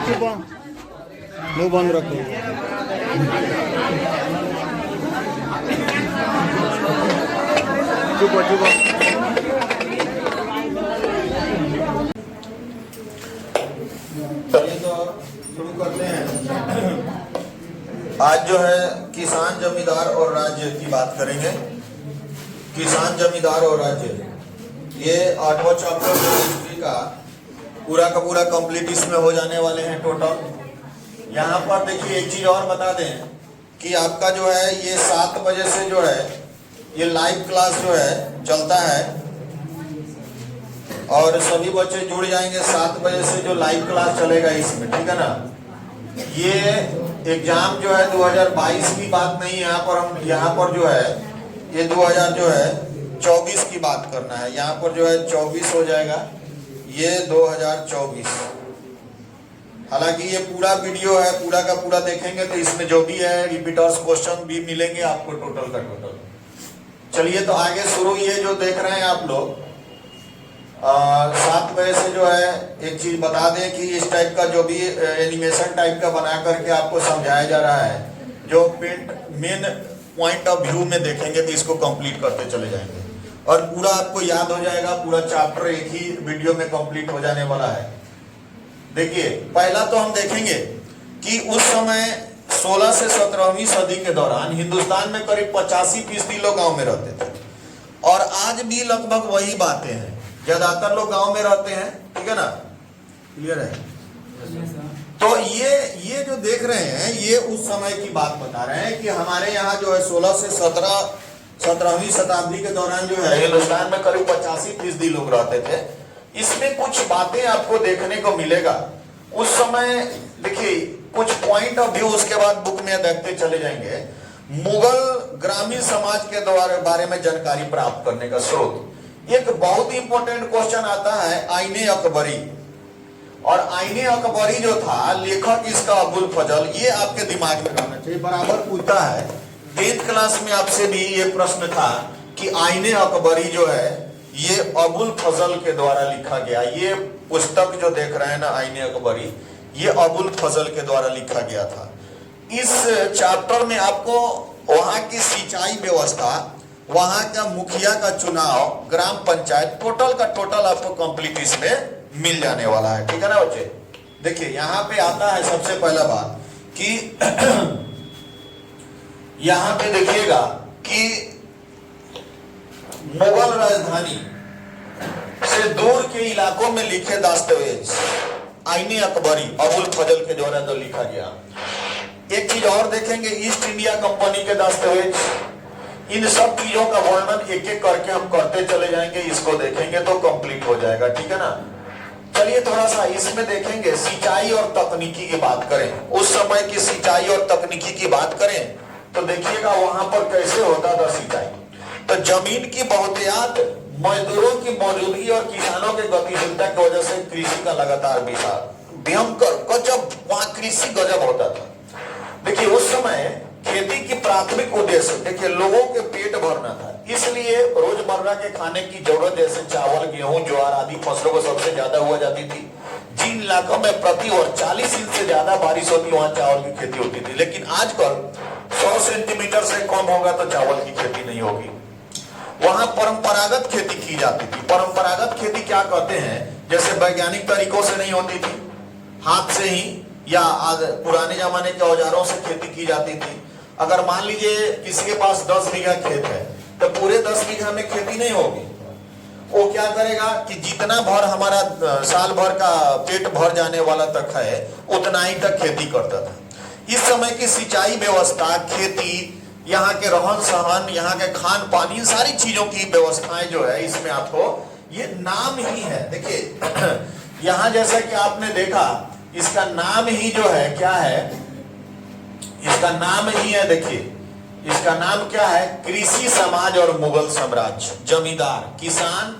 चुप मुंह बंद रखो। चुप चुप। चलिए तो शुरू करते हैं। आज जो है किसान जमींदार और राज्य की बात करेंगे। किसान जमींदार और राज्य, ये 8वां चैप्टर हिस्ट्री का पूरा कंप्लीट इसमें हो जाने वाले हैं टोटल। यहाँ पर देखिए एक चीज और बता दें कि आपका जो है ये 7 बजे से जो है ये लाइव क्लास जो है चलता है और सभी बच्चे जुड़ जाएंगे 7 बजे से जो लाइव क्लास चलेगा इसमें, ठीक है ना। ये एग्जाम जो है 2022 की बात नहीं है, यहाँ पर जो है ये 2024 की बात करना है। यहाँ पर जो है 24 हो जाएगा, ये 2024। हालांकि ये पूरा वीडियो है, पूरा का पूरा देखेंगे तो इसमें जो भी है रिपीटर्स क्वेश्चन भी मिलेंगे आपको टोटल का टोटल। चलिए तो आगे शुरू। ये जो देख रहे हैं आप लोग 7 बजे से जो है एक चीज बता दें कि इस टाइप का जो भी एनिमेशन टाइप का बना करके आपको समझाया जा रहा है, जो मेन पॉइंट ऑफ व्यू में देखेंगे तो इसको कंप्लीट करते चले जाएंगे और पूरा आपको याद हो जाएगा। पूरा चैप्टर एक ही वीडियो में कंप्लीट हो जाने वाला है। देखिए पहला तो हम देखेंगे कि उस समय 16 से 17वीं सदी के दौरान हिंदुस्तान में करीब 85% लोग गांव में रहते थे और आज भी लगभग वही बातें हैं। ज्यादातर लोग गांव में रहते हैं, ठीक है ना, क्लियर है। तो ये जो देख रहे हैं ये उस समय की बात बता रहे हैं कि हमारे यहाँ जो है 16 से 17वीं शताब्दी के दौरान जो है हिंदुस्तान में करीब 85% लोग रहते थे। इसमें कुछ बातें आपको देखने को मिलेगा उस समय। देखिए कुछ पॉइंट ऑफ व्यू उसके बाद बुक में देखते चले जाएंगे। मुगल ग्रामीण समाज के बारे में जानकारी प्राप्त करने का स्रोत। एक बहुत ही इंपॉर्टेंट क्वेश्चन आता है आईने अकबरी, और आईने अकबरी जो था लेखक इसका अबुल फजल, ये आपके दिमाग में रहना चाहिए, बराबर पूछता है 10th क्लास में आपसे भी ये प्रश्न था कि आईने अकबरी जो है ये अबुल फजल के द्वारा लिखा गया। ये पुस्तक जो देख रहे हैं ना आईने अकबरी, ये अबुल फजल के द्वारा लिखा गया था। इस चैप्टर में आपको वहां की सिंचाई व्यवस्था, वहां का मुखिया का चुनाव, ग्राम पंचायत, टोटल का टोटल आपको कंप्लीट इसमें मिल जाने वाला है, ठीक है ना बच्चे। देखिए यहाँ पे आता है सबसे पहला बात कि यहाँ पे देखिएगा कि मुगल राजधानी से दूर के इलाकों में लिखे दस्तावेज आईने अकबरी अबुल फजल के द्वारा जो लिखा गया। एक चीज और देखेंगे, ईस्ट इंडिया कंपनी के दस्तावेज। इन सब चीजों का वर्णन एक एक करके हम करते चले जाएंगे, इसको देखेंगे तो कंप्लीट हो जाएगा, ठीक है ना। चलिए थोड़ा सा इसमें देखेंगे सिंचाई और तकनीकी की बात करें। उस समय की सिंचाई और तकनीकी की बात करें तो देखिएगा वहां पर कैसे होता था सिंचाई। तो जमीन की बहुतायत, मजदूरों की मौजूदगी और किसानों की गतिशीलता की वजह से कृषि का लगातार भयंकर गजब, वहां कृषि गजब होता था। देखिए उस समय खेती की प्राथमिक उद्देश्य, देखिए लोगों के पेट भरना था, इसलिए रोजमर्रा के खाने की जरूरत जैसे चावल, गेहूं, ज्वार आदि फसलों को सबसे ज्यादा हुआ जाती थी। जिन इलाकों में प्रति वर्ष 40 इंच से ज्यादा बारिश होती वहां चावल की खेती होती थी। लेकिन आजकल 100 सेंटीमीटर से कम होगा तो चावल की खेती नहीं होगी। वहां परंपरागत खेती की जाती थी। परंपरागत खेती क्या कहते हैं, जैसे वैज्ञानिक तरीकों से नहीं होती थी, हाथ से ही या पुराने जमाने के औजारों से खेती की जाती थी। अगर मान लीजिए किसी के पास 10 बीघा खेत है तो पूरे 10 बीघा में खेती नहीं होगी। वो क्या करेगा कि जितना भर हमारा साल भर का पेट भर जाने वाला तक है उतना ही तक खेती करता था। इस समय की सिंचाई व्यवस्था, खेती, यहाँ के रहन सहन, यहाँ के खान पान, इन सारी चीजों की व्यवस्थाएं जो है इसमें आपको ये नाम ही है। देखिए यहाँ जैसा कि आपने देखा इसका नाम ही जो है क्या है, इसका नाम ही है, देखिए इसका नाम क्या है, कृषि समाज और मुगल साम्राज्य। जमींदार, किसान,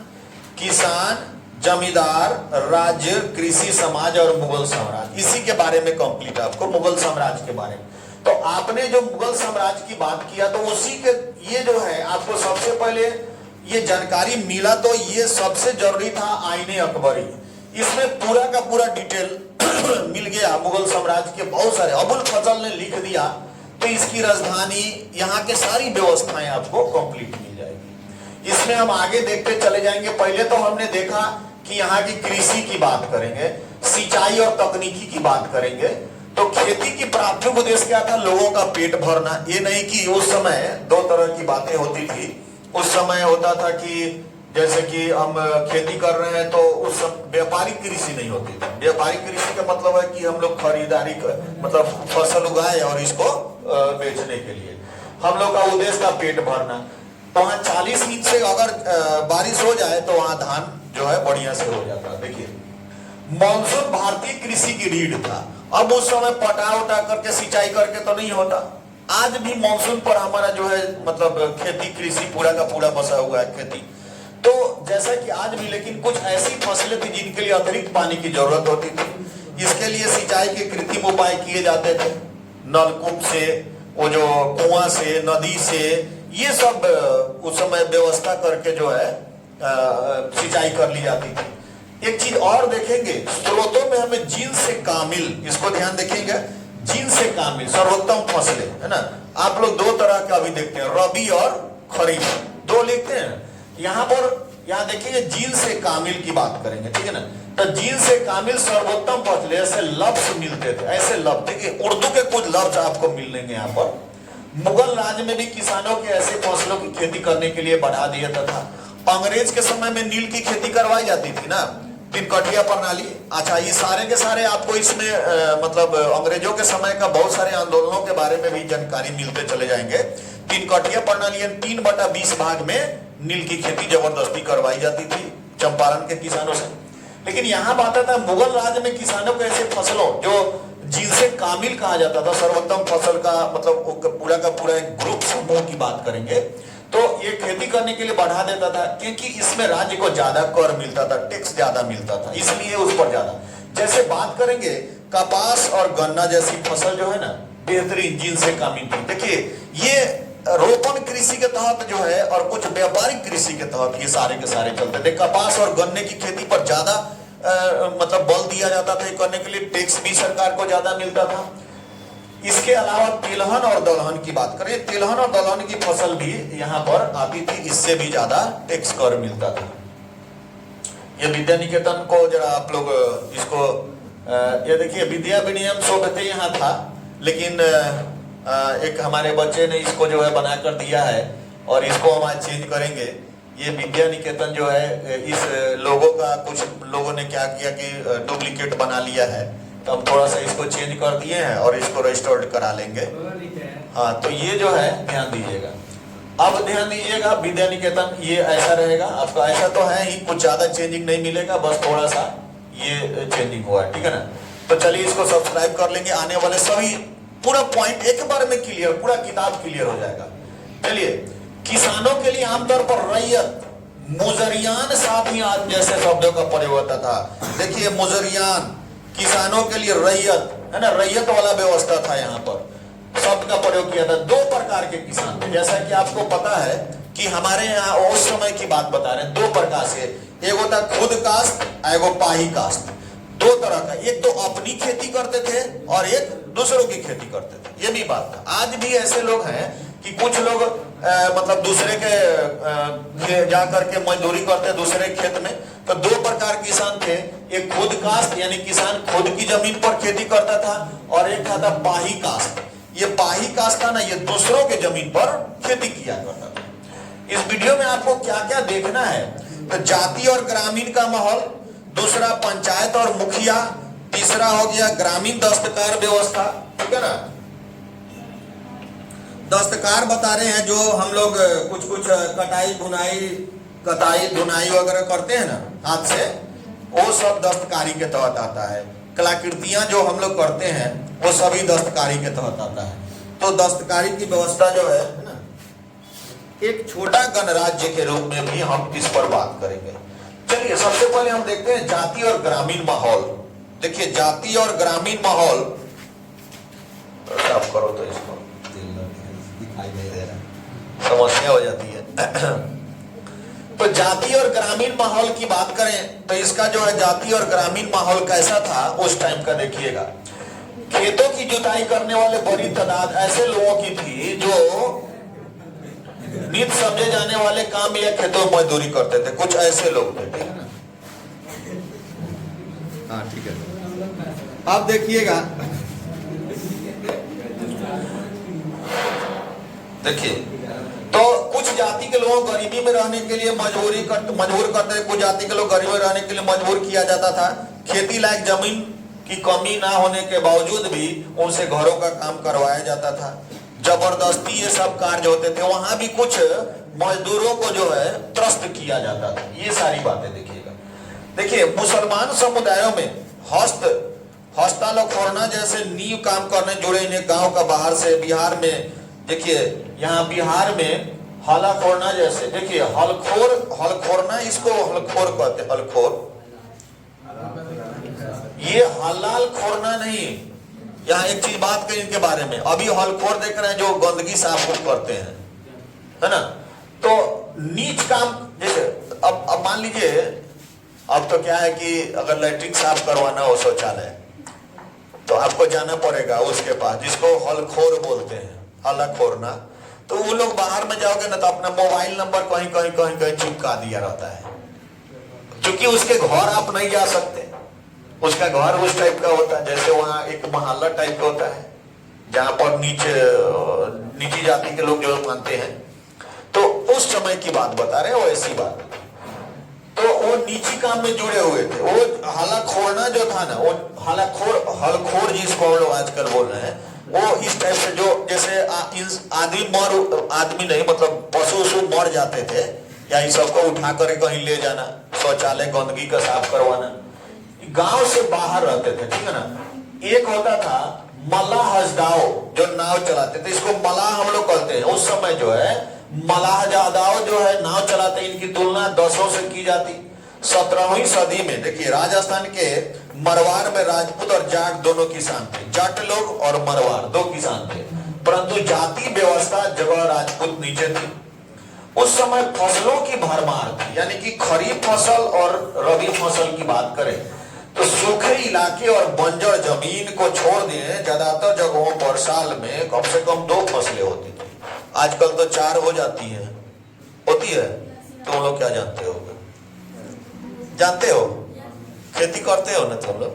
जमींदार, राज्य, कृषि समाज और मुगल साम्राज्य, इसी के बारे में कंप्लीट आपको मुगल साम्राज्य के बारे में। तो आपने जो मुगल साम्राज्य की बात किया तो उसी के ये जो है आपको सबसे पहले ये जानकारी मिला तो ये सबसे जरूरी था आईने अकबरी। इसमें पूरा का पूरा डिटेल मिल गया। मुगल साम्राज्य के बहुत सारे अबुल फजल ने लिख दिया तो इसकी राजधानी, यहाँ के सारी व्यवस्थाएं आपको कंप्लीट मिल जाएगी। इसमें हम आगे देखते चले जाएंगे। पहले तो हमने देखा कि यहाँ की कृषि की बात करेंगे, सिंचाई और तकनीकी की बात करेंगे। तो खेती की प्राथमिक उद्देश्य क्या था? लोगों का पेट भरना। ये नहीं कि उस समय दो तरह की बातें होती थी। उस समय होता था कि जैसे कि हम खेती कर रहे हैं तो उस व्यापारिक कृषि नहीं होती थी। व्यापारिक कृषि का मतलब है कि हम लोग खरीदारी मतलब फसल उगाए और इसको बेचने के लिए। हम लोग का उद्देश्य था पेट भरना। तो वहां 40 इंच से अगर बारिश हो जाए तो वहां धान जो है बढ़िया से हो जाता। देखिए, मानसून भारतीय कृषि की रीढ़ था। अब उस समय पटा उटा करके सिंचाई करके तो नहीं होता। आज भी मानसून पर हमारा जो है मतलब खेती कृषि पूरा का पूरा बसा हुआ है खेती। तो जैसा कि आज भी, लेकिन कुछ ऐसी फसलें थी जिनके लिए अतिरिक्त पानी की जरूरत होती थी। इसके लिए सिंचाई के कृत्रिम उपाय किए जाते थे, नलकूप से, वो जो कुआं से, नदी से, ये सब उस समय व्यवस्था करके जो है सिंचाई कर ली जाती थी। एक चीज और देखेंगे, स्रोतों में हमें जिन्स से कामिल, इसको ध्यान देखेंगे, जिन्स से कामिल सर्वोत्तम फसलें, है ना। आप लोग दो तरह का अभी देखते हैं, रबी और खरीफ, दो लिखते हैं। यहाँ पर यहाँ देखिए जिन्स से कामिल की बात करेंगे, ठीक है ना। तो जिन्स से कामिल सर्वोत्तम फसलें, ऐसे लफ्ज मिलते थे, ऐसे लफ्ज। देखिए उर्दू के कुछ लफ्ज आपको मिलेंगे यहाँ पर। मुगल राज में भी किसानों के ऐसे फसलों की खेती करने के लिए बढ़ा दिया था। अंग्रेज के समय में नील की खेती करवाई जाती थी ना, तीन कटिया प्रणाली। अच्छा, ये सारे के सारे आपको इसमें मतलब अंग्रेजों के समय का बहुत सारे आंदोलनों के बारे में भी जानकारी मिलते चले जाएंगे। तीन कटिया प्रणाली 3/20 भाग में नील की खेती जबरदस्ती करवाई जाती थी चंपारण के किसानों से। लेकिन यहाँ बात आता है मुगल राज में किसानों को ऐसे फसलों जो जिनसे कामिल कहा जाता था, सर्वोत्तम फसल का मतलब पूरा का पूरा एक ग्रुप समूह की बात करेंगे, तो ये खेती करने के लिए बढ़ा देता था क्योंकि इसमें राज्य को ज्यादा कर मिलता था, टैक्स ज्यादा मिलता था, इसलिए उस पर ज्यादा। जैसे बात करेंगे कपास और गन्ना जैसी फसल जो है ना, बेहतरीन जिनसे कामिल थी। देखिए ये रोपण कृषि के तहत जो है और कुछ व्यापारिक कृषि के तहत ये सारे के सारे चलते थे। कपास और गन्ने की खेती पर ज्यादा मतलब बल दिया जाता था करने के लिए, टैक्स भी सरकार को ज्यादा मिलता था। इसके अलावा तिलहन और दलहन की बात करें, तिलहन और दलहन की फसल भी यहाँ पर आती थी, इससे भी ज्यादा टैक्स कर मिलता था। ये विद्या निकेतन को जरा आप लोग इसको ये देखिए, विद्या विनियम शोभते यहाँ था, लेकिन एक हमारे बच्चे ने इसको जो है बना कर दिया है और इसको हम आज चेंज करेंगे। ये विद्या निकेतन जो है, इस लोगों का कुछ लोगों ने क्या किया कि डुप्लीकेट बना लिया है, तो हम थोड़ा सा इसको चेंज कर दिए हैं और इसको रजिस्टर्ड करा लेंगे। हाँ, तो ये जो है ध्यान दीजिएगा। अब ध्यान दीजिएगा, विद्या निकेतन ये ऐसा रहेगा आपका, ऐसा तो है ही, कुछ ज्यादा चेंजिंग नहीं मिलेगा, बस थोड़ा सा ये चेंजिंग हुआ है, ठीक है ना। तो चलिए इसको सब्सक्राइब कर लेंगे। आने वाले सभी पूरा पॉइंट एक बार में क्लियर, पूरा किताब क्लियर हो जाएगा। चलिए, किसानों के लिए आमतौर पर रैयत, मुजरियान साथ ही आज जैसे शब्दों का प्रयोग होता था। देखिए मुजरियान, किसानों के लिए रैयत, है ना, रैयत वाला व्यवस्था था। यहाँ पर शब्द का प्रयोग किया था। दो प्रकार के किसान थे, जैसा कि आपको पता है कि हमारे यहाँ उस समय की बात बता रहे हैं। दो प्रकार से, एक होता खुद काश्त, एगो पाही काश्त। दो तरह का, एक तो अपनी खेती करते थे और एक दूसरों की खेती करते थे, ये भी बात था। आज भी ऐसे लोग हैं कि कुछ लोग मतलब दूसरे के जा करके मजदूरी करते दूसरे खेत में। तो दो प्रकार किसान थे, एक खुद काश्त यानी किसान खुद की जमीन पर खेती करता था, और एक था पाही काश्त। ये पाही काश्त था ना, ये दूसरों के जमीन पर खेती किया करता था। इस वीडियो में आपको क्या क्या देखना है, तो जाति और ग्रामीण का माहौल, दूसरा पंचायत और मुखिया, तीसरा हो गया ग्रामीण दस्तकार व्यवस्था, ठीक है ना। दस्तकार बता रहे हैं जो हम लोग कुछ कुछ कटाई बुनाई, कताई बुनाई वगैरह करते हैं ना हाथ से, वो सब दस्तकारी के तहत आता है। कलाकृतियां जो हम लोग करते हैं वो सभी दस्तकारी के तहत आता है। तो दस्तकारी की व्यवस्था जो है ना, एक छोटा गणराज्य के रूप में भी हम इस पर बात करेंगे। चलिए सबसे पहले हम देखते हैं जाति और ग्रामीण माहौल। देखिए जाति और ग्रामीण माहौल, साफ करो तो इसको दिखाई नहीं दे रहा, समस्या हो जाती है। जाति और ग्रामीण माहौल की बात करें तो इसका जो है जाति और ग्रामीण माहौल कैसा था उस टाइम का देखिएगा। खेतों की जुताई करने वाले बड़ी तादाद ऐसे लोगों की थी जो नित समझे जाने वाले काम या खेतों में मजदूरी करते थे, कुछ ऐसे लोग थे, ठीक है ना। हाँ ठीक है। अब देखिएगा, देखिए तो कुछ जाति के लोगों गरीबी में रहने के लिए मजबूर करते थे, कुछ जाति के लोग गरीबी में रहने के लिए मजबूर किया जाता था। खेती लायक जमीन की कमी ना होने के बावजूद भी उनसे घरों का काम करवाया जाता था। जबरदस्ती ये सब कार्य होते थे। वहां भी कुछ मजदूरों को जो है त्रस्त किया जाता था। ये सारी बातें देखिएगा। देखिए मुसलमान समुदायों में हस्तालोखोरना जैसे नींव काम करने जुड़े इन्हें गांव का बाहर से बिहार में, देखिए यहाँ बिहार में हलाखोरना जैसे, देखिए हलखोरना, इसको हलखोर कहते हैं, हलखोर। ये हलाल खोरना नहीं। यहाँ एक चीज बात करें इनके बारे में, अभी हलखोर देख रहे हैं जो गंदगी साफ करते हैं, है ना। तो नीच काम, जैसे अब मान लीजिए, अब तो क्या है कि अगर लैट्रिन साफ करवाना हो शौचालय तो आपको जाना पड़ेगा उसके पास, जिसको हलखोर बोलते हैं, हलाखोरना। तो वो लोग बाहर में जाओगे ना तो अपना मोबाइल नंबर कहीं चिपका दिया रहता है, क्योंकि उसके घर आप नहीं जा सकते। उसका घर उस टाइप का होता है, जैसे वहाँ एक मोहल्ला टाइप का होता है जहाँ पर नीची जाति के लोग जो मानते हैं। तो उस समय की बात बता रहे हो, ऐसी बात। तो वो नीची काम में जुड़े हुए थे। वो हलाखोरना जो था ना, वो हलखोर जिसको हम लोग आजकल बोल रहे हैं, वो इस टाइप से जो जैसे आदमी नहीं, मतलब पशु मर जाते थे, या इन सबको उठा कर कहीं ले जाना, शौचालय गंदगी का साफ करवाना। गांव से बाहर रहते थे, ठीक है ना। एक होता था मल्लाह हजदाओ जो नाव चलाते थे, इसको मल्लाह हम लोग कहते हैं। उस समय जो है मल्लाह हजदाओ जो है नाव चलाते, इनकी तुलना दसों से की जाती। 17वीं सदी में देखिए राजस्थान के मरवाड़ में राजपूत और जाट दोनों किसान थे। जाट लोग और मरवाड़ दो किसान थे, परंतु जाति व्यवस्था जगह राजपूत नीचे थी। उस समय फसलों की भरमार थी, यानी कि खरीफ फसल और रबी फसल की बात करें तो सूखे इलाके और बंजर जमीन को छोड़ दिए ज्यादातर जगहों पर साल में कम से कम 2 फसलें होती थी। आजकल तो 4 हो जाती हैं, होती है। तुम लोग क्या जानते हो? जानते हो, खेती करते हो ना तुम लोग,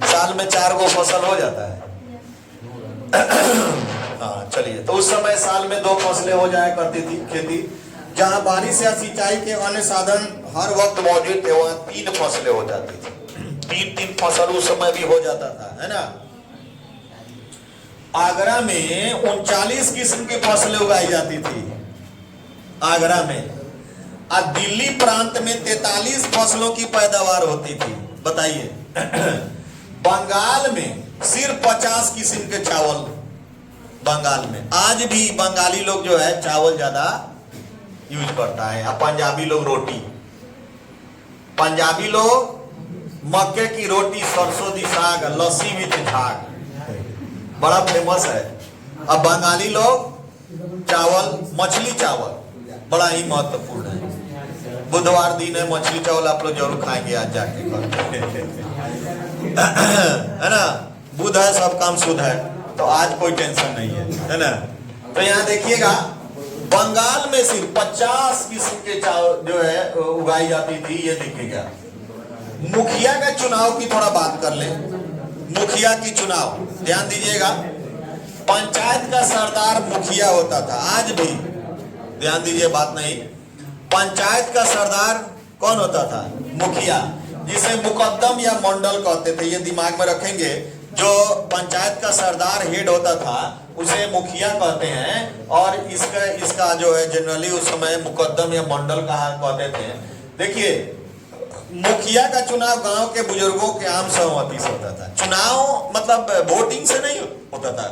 साल में 4 गो फसल हो जाता है। हाँ चलिए, तो उस समय साल में 2 फसलें हो जाया करती थी खेती। जहाँ बारिश या सिंचाई के अन्य साधन हर वक्त मौजूद थे, वहाँ 3 फसलें हो जाती थी। 3 फसल उस समय भी हो जाता था, है ना। आगरा में 39 किस्म की फसलें उगाई जाती थी, आगरा में। और दिल्ली प्रांत में 43 फसलों की पैदावार होती थी, बताइए। बंगाल में सिर्फ 50 किस्म के चावल, बंगाल में। आज भी बंगाली लोग जो है चावल ज्यादा यूज करता है, और पंजाबी लोग रोटी। पंजाबी लोग मक्के की रोटी, सरसों दी साग, लस्सी विद झाग, बड़ा फेमस है। अब बंगाली लोग चावल, मछली चावल बड़ा ही महत्वपूर्ण है। बुधवार दिन है, मछली चावल आप लोग जरूर खाएंगे आज जाके, है ना। बुध है, सब काम शुद्ध है, तो आज कोई टेंशन नहीं है ना। तो यहाँ देखिएगा बंगाल में सिर्फ 50 किस्म के चावल जो है उगाई जाती थी, ये देखिएगा। मुखिया का चुनाव की थोड़ा बात कर ले। मुखिया की चुनाव ध्यान दीजिएगा। पंचायत का सरदार मुखिया होता था, आज भी ध्यान दीजिए, बात नहीं। पंचायत का सरदार कौन होता था? मुखिया, जिसे मुकद्दम या मंडल कहते थे। ये दिमाग में रखेंगे, जो पंचायत का सरदार हेड होता था उसे मुखिया कहते हैं, और इसका जो है जनरली उस समय मुकद्दम या मंडल कहा कहते थे। देखिए मुखिया का चुनाव गांव के बुजुर्गों के आम सहमति से होता था। चुनाव मतलब वोटिंग से नहीं होता था,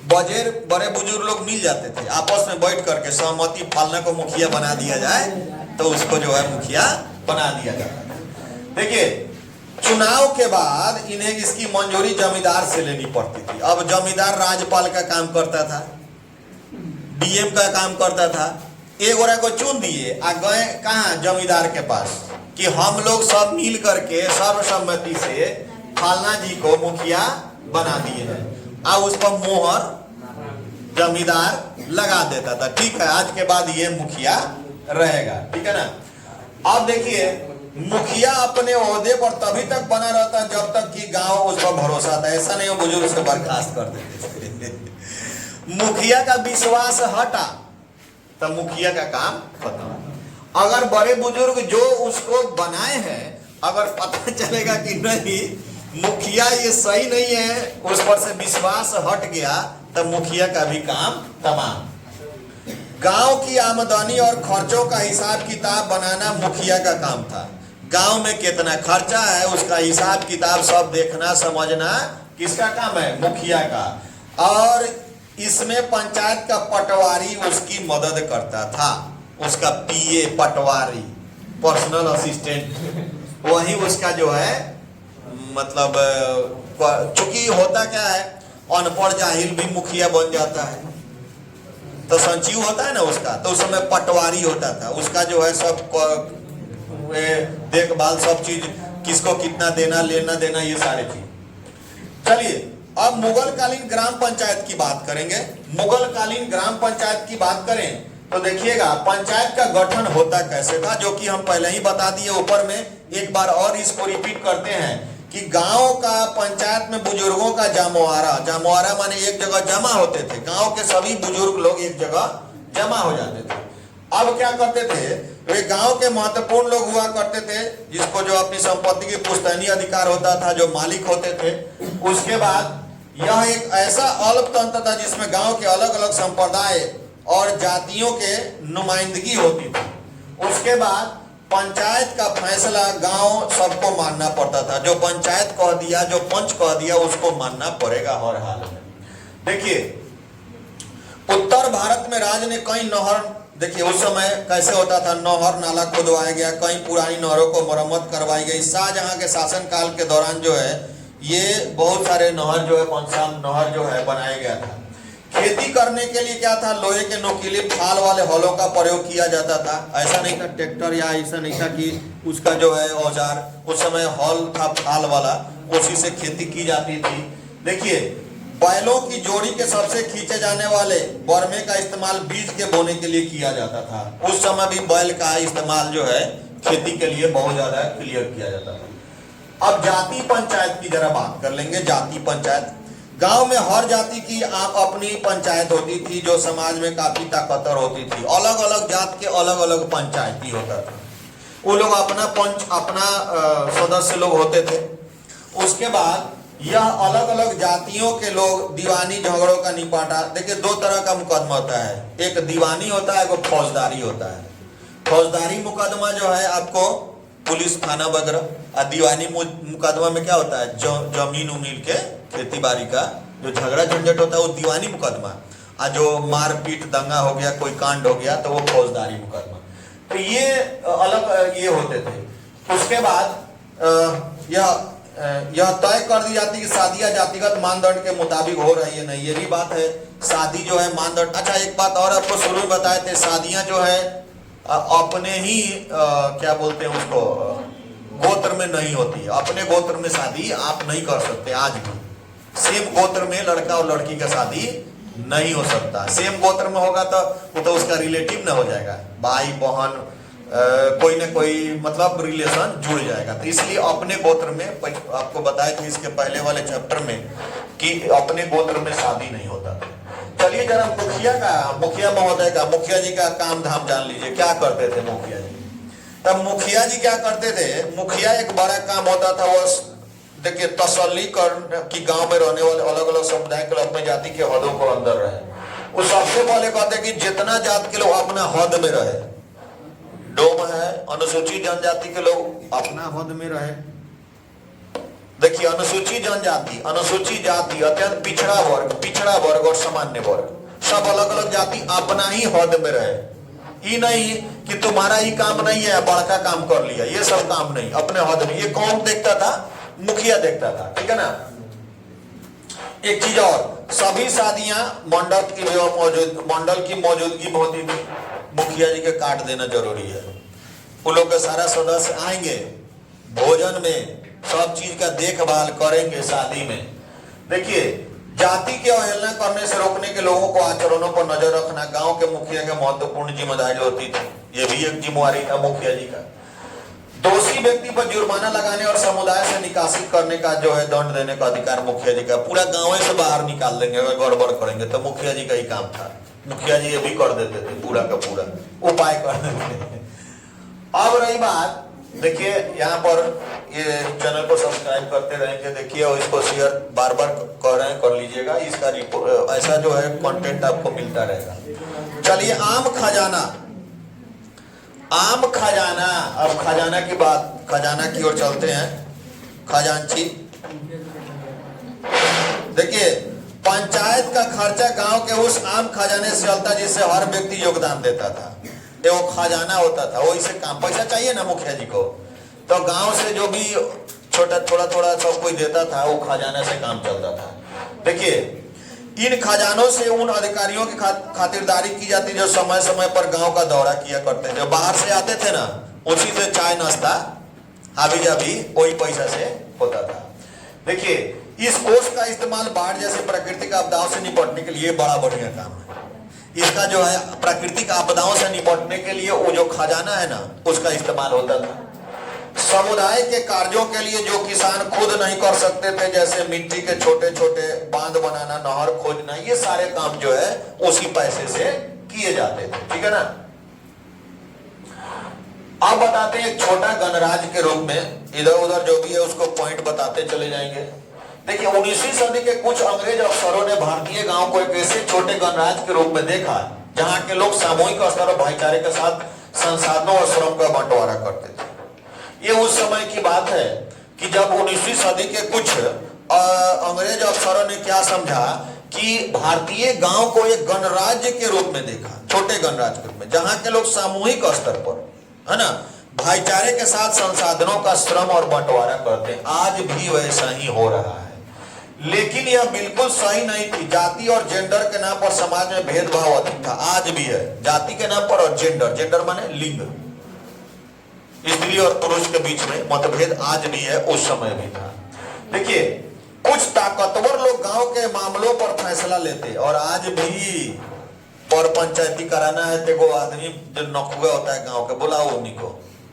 बड़े बुजुर्ग लोग मिल जाते थे, आपस में बैठ करके सहमति, फलना को मुखिया बना दिया जाए तो उसको जो है मुखिया बना दिया जाता था। देखिए चुनाव के बाद इन्हें इसकी मंजूरी जमींदार से लेनी पड़ती थी। अब जमींदार राज्यपाल का काम करता था, डीएम का काम करता था, एक गोरा को चुन दिए आ गए कहाँ जमींदार के पास कि हम लोग सब मिल करके सर्वसम्मति से फलना जी को मुखिया बना दिए हैं, आ उस पर मोहर जमींदार लगा देता था। ठीक है, आज के बाद ये मुखिया रहेगा, ठीक है ना। अब देखिए मुखिया अपने ओहदे पर तभी तक बना रहता है जब तक कि गांव उस पर भरोसा था। ऐसा नहीं हो बुजुर्ग से बर्खास्त कर देते मुखिया का विश्वास हटा तो मुखिया का काम खत्म। अगर बड़े बुजुर्ग जो उसको बनाए हैं अगर पता चलेगा कि नहीं मुखिया ये सही नहीं है, उस पर से विश्वास हट गया तब मुखिया का भी काम तमाम। गांव की आमदनी और खर्चों का हिसाब किताब बनाना मुखिया का काम था। गांव में कितना खर्चा है उसका हिसाब किताब सब देखना समझना किसका काम है, मुखिया का। और इसमें पंचायत का पटवारी उसकी मदद करता था, उसका पीए पटवारी पर्सनल असिस्टेंट वही उसका जो है मतलब चूंकि होता क्या है अनपढ़ जाहिल भी मुखिया बन जाता है तो संजीव होता है ना उसका, तो उस समय पटवारी होता था उसका जो है सब देखभाल सब चीज किसको कितना देना लेना देना ये सारे चीज। चलिए अब मुगल कालीन ग्राम पंचायत की बात करेंगे। मुगल कालीन ग्राम पंचायत की बात करें तो देखिएगा पंचायत का गठन होता कैसे था, जो कि हम पहले ही बता दिए ऊपर में। एक बार और इसको रिपीट करते हैं कि गांव का पंचायत में बुजुर्गों का जामुआरा माने एक जगह जमा होते थे, गांव के सभी बुजुर्ग लोग एक जगह जमा हो जाते थे। अब क्या करते थे, वे गांव के महत्वपूर्ण लोग हुआ करते थे जिसको जो अपनी संपत्ति की पुश्तैनी अधिकार होता था, जो मालिक होते थे। उसके बाद यह एक ऐसा अल्पतंत्र था जिसमें गांव के अलग अलग संप्रदाय और जातियों के नुमाइंदगी होती थी। उसके बाद पंचायत का फैसला गांव सबको मानना पड़ता था, जो पंचायत कह दिया जो पंच कह दिया उसको मानना पड़ेगा हर हाल में। देखिए उत्तर भारत में राज ने कई नहर, देखिए उस समय कैसे होता था, नहर नाला खुदवाया गया, कई पुरानी नहरों को मरम्मत करवाई गई। शाहजहां के शासन काल के दौरान जो है ये बहुत सारे नहर जो है पंचाम नहर जो है बनाया गया था। खेती करने के लिए क्या था, लोहे के नुकीले फाल वाले हलों का प्रयोग किया जाता था। ऐसा नहीं था ट्रैक्टर या ऐसा नहीं था कि उसका जो है औजार, उस समय हल था फाल वाला, उसी से खेती की जाती थी। देखिए बैलों की जोड़ी के सबसे खींचे जाने वाले बरमे का इस्तेमाल बीज के बोने के लिए किया जाता था। उस समय भी बैल का इस्तेमाल जो है खेती के लिए बहुत ज्यादा क्लियर किया जाता था। अब जाति पंचायत की जरा बात कर लेंगे। जाति पंचायत, गांव में हर जाति की अपनी पंचायत होती थी जो समाज में काफी ताकतवर होती थी। अलग अलग जात के अलग अलग पंचायती होता था, वो लोग अपना पंच अपना सदस्य लोग होते थे। उसके बाद यह अलग अलग जातियों के लोग दीवानी झगड़ों का निपटा, देखिए दो तरह का मुकदमा होता है, एक दीवानी होता है, एक फौजदारी होता है। फौजदारी मुकदमा जो है आपको पुलिस थाना वगैरह, और दीवानी मुकदमा में क्या होता है, जमीन उमीन के खेती बाड़ी का जो झगड़ा झंझट होता है वो दीवानी मुकदमा, और जो मारपीट दंगा हो गया कोई कांड हो गया तो वो फौजदारी मुकदमा। तो ये अलग ये होते थे। उसके बाद यह तय कर दी जाती कि शादियां जातिगत मानदंड के मुताबिक हो रही है, नहीं ये भी बात है। शादी जो है मानदंड, अच्छा एक बात और आपको शुरू में बताए थे, शादियां जो है अपने ही क्या बोलते हैं उसको गोत्र में नहीं होती है। अपने गोत्र में शादी आप नहीं कर सकते, आज भी सेम गोत्र में लड़का और लड़की का शादी नहीं हो सकता। सेम गोत्र में होगा तो वो तो उसका रिलेटिव ना हो जाएगा, भाई बहन कोई ना कोई मतलब रिलेशन जुड़ जाएगा। तो इसलिए अपने गोत्र में, आपको बताया था इसके पहले वाले चैप्टर में कि अपने गोत्र में शादी नहीं होता था। चलिए जरा मुखिया महोदय का, मुखिया जी का काम धाम जान लीजिए, क्या करते थे मुखिया जी। तब मुखिया जी क्या करते थे, मुखिया एक बड़ा काम होता था वो देखिए तसल्ली कर कि गांव में रहने वाले अलग अलग समुदाय के लोग अपने जाति के हदों को अंदर रहे। वो सबसे पहले कहते कि जितना जात के लोग अपना हद में रहे, डोम है अनुसूचित जनजाति के लोग अपना हद में रहे। देखिए अनुसूचित जनजाति, अनुसूचित जाति, अत्यंत पिछड़ा वर्ग और सामान्य वर्ग, सब अलग अलग जाति अपना ही हद में रहे। ये नहीं कि तुम्हारा ही काम नहीं है बड़का काम कर लिया, ये सब काम नहीं, अपने हद में। ये कौन देखता था, मुखिया देखता था, ठीक है ना। एक चीज और, सभी शादियां मंडल की मौजूदगी में होती थी। मुखिया जी के काट देना जरूरी है। उन लोग के सारा सदस्य आएंगे, भोजन में सब चीज का देखभाल करेंगे। शादी में देखिए, जाति की अवहेलना करने से रोकने के लोगों को आचरणों पर नजर रखना गांव के मुखिया की महत्वपूर्ण जिम्मेदारी होती थी। ये भी एक जिम्मेवारी था मुखिया जी का। दोषी व्यक्ति पर जुर्माना लगाने और समुदाय से निकासित करने का जो है दंड देने का अधिकार मुखिया जी का। पूरा गांव से बाहर निकाल देंगे अगर गड़बड़ करेंगे तो मुखिया जी का ही काम था। मुखिया जी ये भी कर देते थे, पूरा का पूरा उपाय कर देते थे। अब रही बात, देखिए यहाँ पर ये चैनल को सब्सक्राइब करते रहेंगे, देखिए और इसको शेयर बार बार कर रहे हैं, कर लीजिएगा। इसका रिपोर्ट ऐसा जो है कंटेंट आपको मिलता रहेगा। चलिए, आम खजाना। आम खजाना, अब खजाना की बात, खजाना की ओर चलते हैं। खजांची देखिए, पंचायत का खर्चा गांव के उस आम खजाने से चलता जिससे हर व्यक्ति योगदान देता था। वो खजाना होता था, वो इसे काम पैसा चाहिए ना मुखिया जी को, तो गांव से जो भी छोटा थोड़ा थोड़ा सब कोई देता था वो खजाना से काम चलता था। देखिए, इन खजानों से उन अधिकारियों की खातिरदारी की जाती जो समय समय पर गांव का दौरा किया करते थे। जो बाहर से आते थे ना, उसी से चाय नाश्ता हावी जावी वही पैसा से होता था। देखिए, इस कोष का इस्तेमाल बाढ़ जैसे प्राकृतिक आपदाओं से निपटने के लिए बड़ा बढ़िया काम है। इसका जो है प्राकृतिक आपदाओं से निपटने के लिए वो जो खजाना है ना, उसका इस्तेमाल होता था। समुदाय के कार्यों के लिए जो किसान खुद नहीं कर सकते थे, जैसे मिट्टी के छोटे छोटे बांध बनाना, नहर खोजना, ये सारे काम जो है उसी पैसे से किए जाते थे। ठीक है ना। अब बताते हैं एक छोटा गणराज्य के रूप में, इधर उधर जो भी है उसको पॉइंट बताते चले जाएंगे। देखिए, 19वीं सदी के कुछ अंग्रेज अफसरों ने भारतीय गांव को एक ऐसे छोटे गणराज्य के रूप में देखा जहां के लोग सामूहिक स्तर और भाईचारे के साथ संसाधनों और श्रम का बंटवारा करते थे। ये उस समय की बात है कि जब 19वीं सदी के कुछ अंग्रेज अफसरों ने क्या समझा कि भारतीय गांव को एक गणराज्य के रूप में देखा, छोटे गणराज्य के रूप में, जहां के लोग सामूहिक स्तर पर, है ना, भाईचारे के साथ संसाधनों का श्रम और बंटवारा करते हैं। आज भी वैसा ही हो रहा है, लेकिन यह बिल्कुल सही नहीं थी। जाति और जेंडर के नाम पर समाज में भेदभाव अधिक था, आज भी है। जाति के नाम पर और जेंडर, जेंडर माने लिंग, स्त्री और पुरुष के बीच में मतभेद आज भी है, उस समय भी था। देखिए, कुछ ताकतवर लोग गांव के मामलों पर फैसला लेते, और आज भी पर पंचायती कराना है तो वो आदमी जो नकुआ होता है गांव के, बुलाओ उन्हीं को,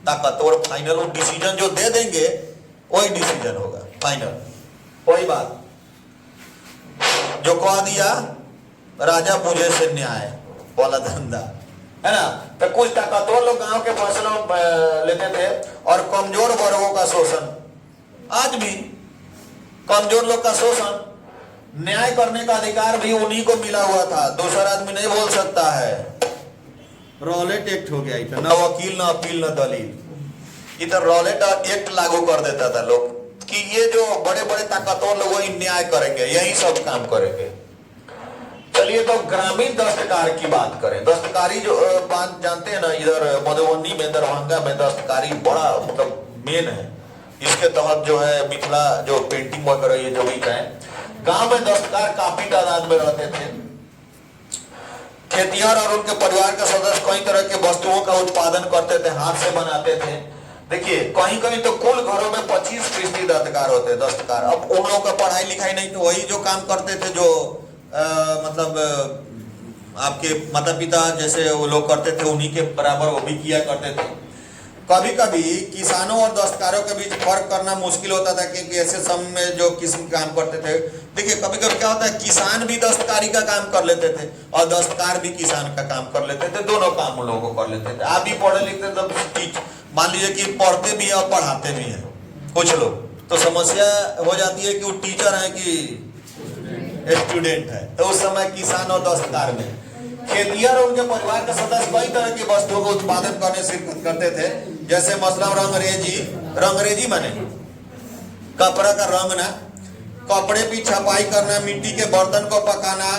ताकतवर फाइनल वो डिसीजन जो दे देंगे वही डिसीजन होगा फाइनल। वही बात जो कह दिया राजा पूजे से न्याय वाला धंधा, है ना। तो कुछ ताकतवर लोग गांव के फैसलों लेते थे और कमजोर वर्गों का शोषण, आज भी कमजोर लोग का शोषण, न्याय करने का अधिकार भी उन्हीं को मिला हुआ था। दूसरा आदमी नहीं बोल सकता है। रॉलेट एक्ट हो गया इधर, ना वकील ना अपील ना दलील। इधर रॉलेट एक्ट लागू कर देता था लोग कि ये जो बड़े बड़े ताकतवर लोग वही न्याय करेंगे, यही सब काम करेंगे। चलिए, तो ग्रामीण दस्तकार की बात करें। दस्तकारी जो बात जानते हैं ना, इधर मधुबनी में, दरभंगा में दस्तकारी बड़ा मतलब मेन है। इसके तहत जो है मिथिला जो पेंटिंग वगैरह ये जो भी है, गांव में दस्तकार काफी तादाद में रहते थे। खेतिहर और उनके परिवार के सदस्य कई तरह के वस्तुओं का उत्पादन करते थे, हाथ से बनाते थे। देखिए, कहीं कहीं तो कुल घरों में 25% दस्तकार होते, दस्तकार। अब उन लोगों का पढ़ाई लिखाई नहीं, तो वही जो काम करते थे जो मतलब आपके माता पिता जैसे वो लोग करते थे, उन्हीं के बराबर वो भी किया करते थे। कभी कभी किसानों और दस्तकारों के बीच फर्क करना मुश्किल होता था, क्योंकि ऐसे समय में जो किस्म काम करते थे। देखिए, कभी कभी क्या होता है, किसान भी दस्तकारी का काम कर लेते थे और दस्तकार भी किसान का काम कर लेते थे, दोनों काम उन लोगों को कर लेते थे। आप भी पढ़े लिखते तब मान लीजिए कि पढ़ते भी है और पढ़ाते भी हैं कुछ लोग, तो समस्या हो जाती है कि वो टीचर है कि स्टूडेंट है। तो उस समय किसान और दस्तकार में खेतिहर और उनके परिवार के सदस्य कई तरह की वस्तुओं का उत्पादन करने से करते थे, जैसे मतलब रंगरेजी माने कपड़ा का रंग ना, कपड़े की छपाई करना, मिट्टी के बर्तन को पकाना,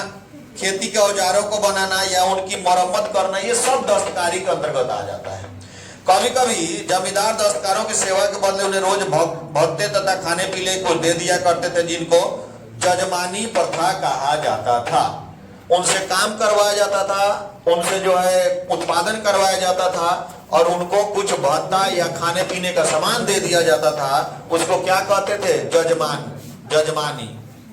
खेती के औजारों को बनाना या उनकी मरम्मत करना, ये सब दस्तकारी के अंतर्गत आ जाता है। कभी कभी जमींदार दस्तकारों की सेवा के बदले उन्हें रोज भत्ते तथा खाने पीने को दे दिया करते थे, जिनको जजमानी प्रथा कहा जाता था। उनसे काम करवाया जाता था, उनसे जो है उत्पादन करवाया जाता था और उनको कुछ भत्ता या खाने पीने का सामान दे दिया जाता था। उसको क्या कहते थे? जजमान, जजमानी।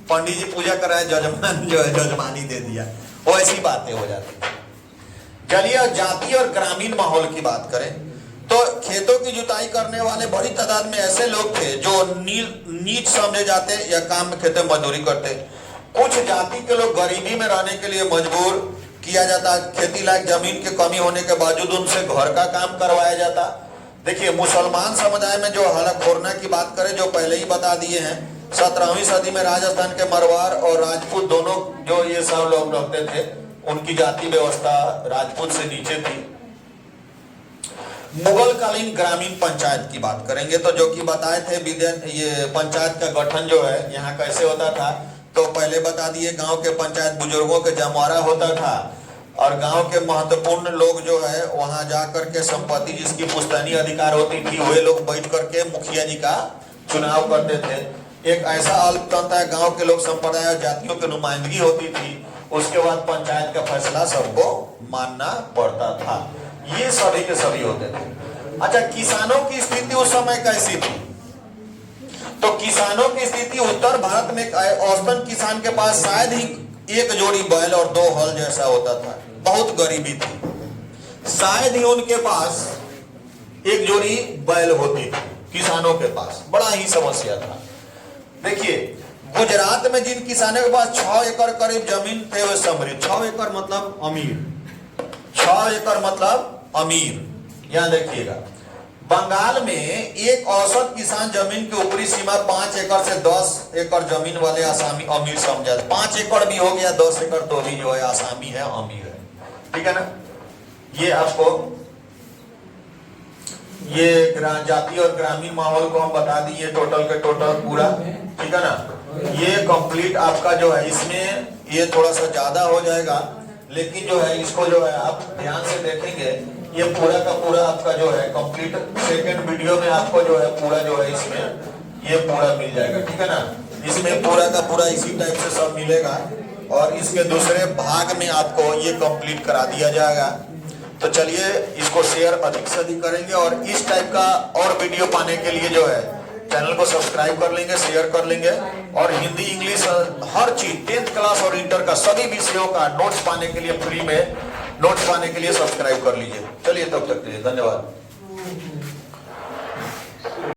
पंडित जी पूजा कराए, जजमान जो है जजमानी दे दिया, वो ऐसी बातें हो जाती थी। चलिए जाति और ग्रामीण माहौल की बात करें तो खेतों की जुताई करने वाले बड़ी तादाद में ऐसे लोग थे जो नीच समझे जाते या काम में खेतों में मजदूरी करते। कुछ जाति के लोग गरीबी में रहने के लिए मजबूर किया जाता, खेती लायक जमीन की कमी होने के बावजूद उनसे घर का काम करवाया जाता। देखिए मुसलमान समुदाय में जो हलफखोरना की बात करें, जो पहले ही बता दिए हैं, 17वीं सदी में राजस्थान के मरवार और राजपूत दोनों जो ये सब लोग रहते थे, उनकी जाति व्यवस्था राजपूत से नीचे थी। मुगल कालीन ग्रामीण पंचायत की बात करेंगे तो जो कि बताए थे ये पंचायत का गठन जो है यहाँ कैसे होता था, तो पहले बता दिए गांव के पंचायत बुजुर्गों के जमवारा होता था और गांव के महत्वपूर्ण लोग जो है वहां जाकर के संपत्ति जिसकी पुश्तैनी अधिकार होती थी, वे लोग बैठ करके मुखिया जी का चुनाव करते थे। एक ऐसा अल्पतंत्र है, गांव के लोग संप्रदाय और जातियों की नुमाइंदगी होती थी। उसके बाद पंचायत का फैसला सबको मानना पड़ता था। ये सभी के सभी होते थे। अच्छा, किसानों की स्थिति उस समय कैसी थी? तो किसानों की स्थिति उत्तर भारत में औसतन किसान के पास शायद ही एक जोड़ी बैल और 2 हल जैसा होता था। बहुत गरीबी थी, शायद ही उनके पास एक जोड़ी बैल होती थी। किसानों के पास बड़ा ही समस्या था। देखिए गुजरात में जिन किसानों के पास 6 एकड़ करीब जमीन थे वे समृद्ध। 6 एकड़ मतलब अमीर, 6 एकड़ मतलब अमीर। यहां देखिएगा बंगाल में एक औसत किसान जमीन की ऊपरी सीमा 5 एकड़ से 10 एकड़ जमीन वाले आसामी अमीर समझा। 5 एकड़ भी हो गया, 10 एकड़ तो भी जो है आसामी है, अमीर है। ठीक है ना? ये आपको ये जाति और ग्रामीण माहौल को हम बता दिए टोटल के टोटल पूरा। ठीक है ना? ये कंप्लीट आपका जो है, इसमें ये थोड़ा सा ज्यादा हो जाएगा, लेकिन जो है इसको जो है आप ध्यान से देखेंगे, ये पूरा का पूरा आपका जो है कंप्लीट सेकंड वीडियो में आपको जो है पूरा जो है इसमें ये पूरा मिल जाएगा। ठीक है ना? इसमें पूरा का पूरा इसी टाइप से सब मिलेगा और इसके दूसरे भाग में आपको ये कंप्लीट करा दिया जाएगा। तो चलिए इसको शेयर अधिक से अधिक करेंगे और इस टाइप का और वीडियो पाने के लिए जो है चैनल को सब्सक्राइब कर लेंगे, शेयर कर लेंगे और हिंदी इंग्लिश हर चीज 10th क्लास और इंटर का सभी विषयों का नोट्स पाने के लिए फ्री में नोट्स पाने के लिए सब्सक्राइब कर लीजिए। चलिए तब तक के लिए धन्यवाद।